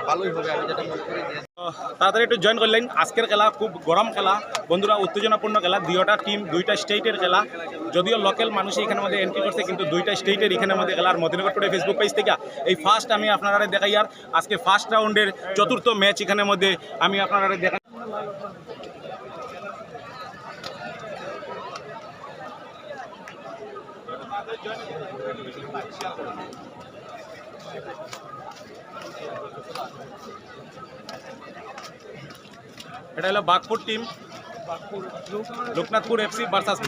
ভালোই হবে আমি যেটা মনে করি। তাড়াতাড়ি একটু জয়েন করলেন। আজকের খেলা খুব গরম খেলা বন্ধুরা, উত্তেজনাপূর্ণ খেলা। দুইটা টিম দুইটা স্টেটের খেলা, যদিও লোকাল মানুষই এখানের মধ্যে এন্ট্রি করছে, কিন্তু দুইটা স্টেটের এখানের মধ্যে খেলার মদিনগর টুডে ফেসবুক পেজ থেকে এই ফার্স্ট আমি আপনারা দেখাই। আর আজকে ফার্স্ট রাউন্ডের চতুর্থ ম্যাচ এখানের মধ্যে আমি আপনারা দেখাই। এটা হলো Bagpur team, Loknathpur FC versus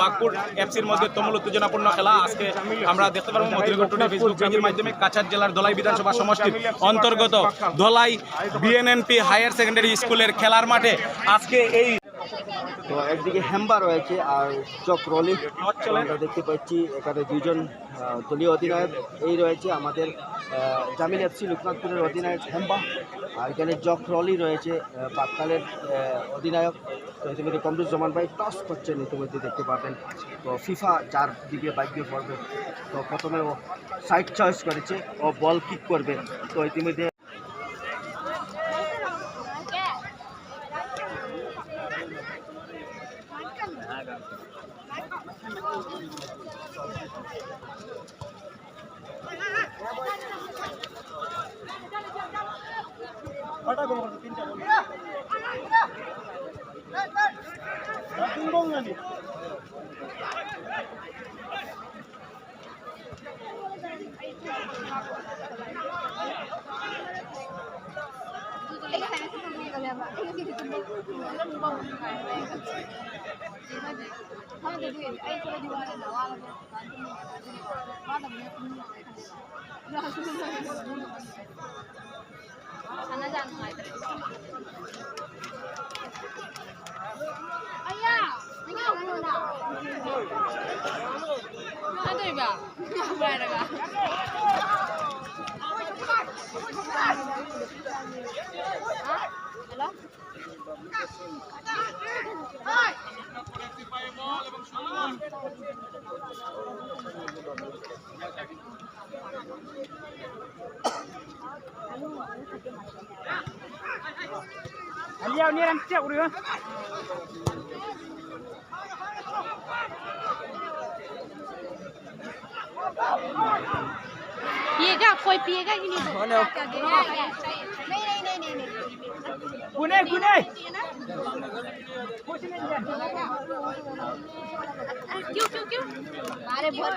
Bagpur এফসির মধ্যে তুমুল উত্তেজনাপূর্ণ খেলা আজকে আমরা দেখতে পারবো মদিনগর টুডে ফেসবুক পেজের মাধ্যমে। কাছাড় জেলার ধলাই বিধানসভা সমষ্টির অন্তর্গত ধলাই বিএনএনপি হায়ার সেকেন্ডারি স্কুলের খেলার মাঠে আজকে এই তো একদিকে হেম্বা রয়েছে আর চক্রলি আমরা দেখতে পাচ্ছি। এখানে দুইজন দলীয় অধিনায়ক এই রয়েছে আমাদের জামিল এফসি লোকনাথপুরের অধিনায়ক হেম্বা, আর এখানে চক্রলি রয়েছে বাকখালের অধিনায়ক। তো ইতিমধ্যে কমরুজ্জামান ভাই টস করছেন, ইতিমধ্যে দেখতে পাবেন। তো ফিফা যার দিকে বাইকে পড়বে, তো প্রথমে ও সাইড চয়েস করেছে, ও বল কিক করবে। তো ইতিমধ্যে पिएगा कोई पिएगा कि नहीं? नहीं गुने गुने क्यों क्यों क्यों अरे बहुत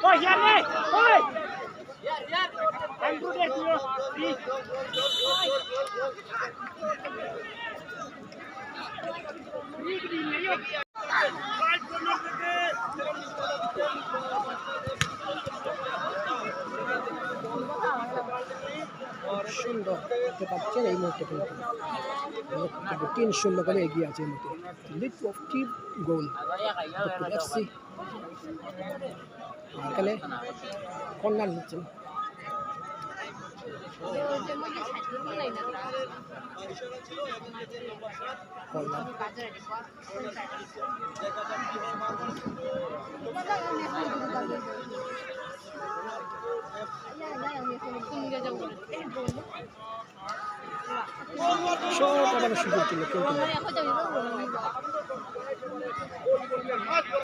Ôi, Yan đi! Ôi! Anh cứ đẹp chưa? Đi! Đi cái gì nhảy vô! সুন্দর দেখতে পাচ্ছেন এই মুহূর্তে কিন্তু 3-0 করে এগিয়ে আছে এই মুহূর্তে। Lead of team goal FC এখানে কর্নার নিচ্ছেন। সব আবার সুযোগ ছিল কিন্তু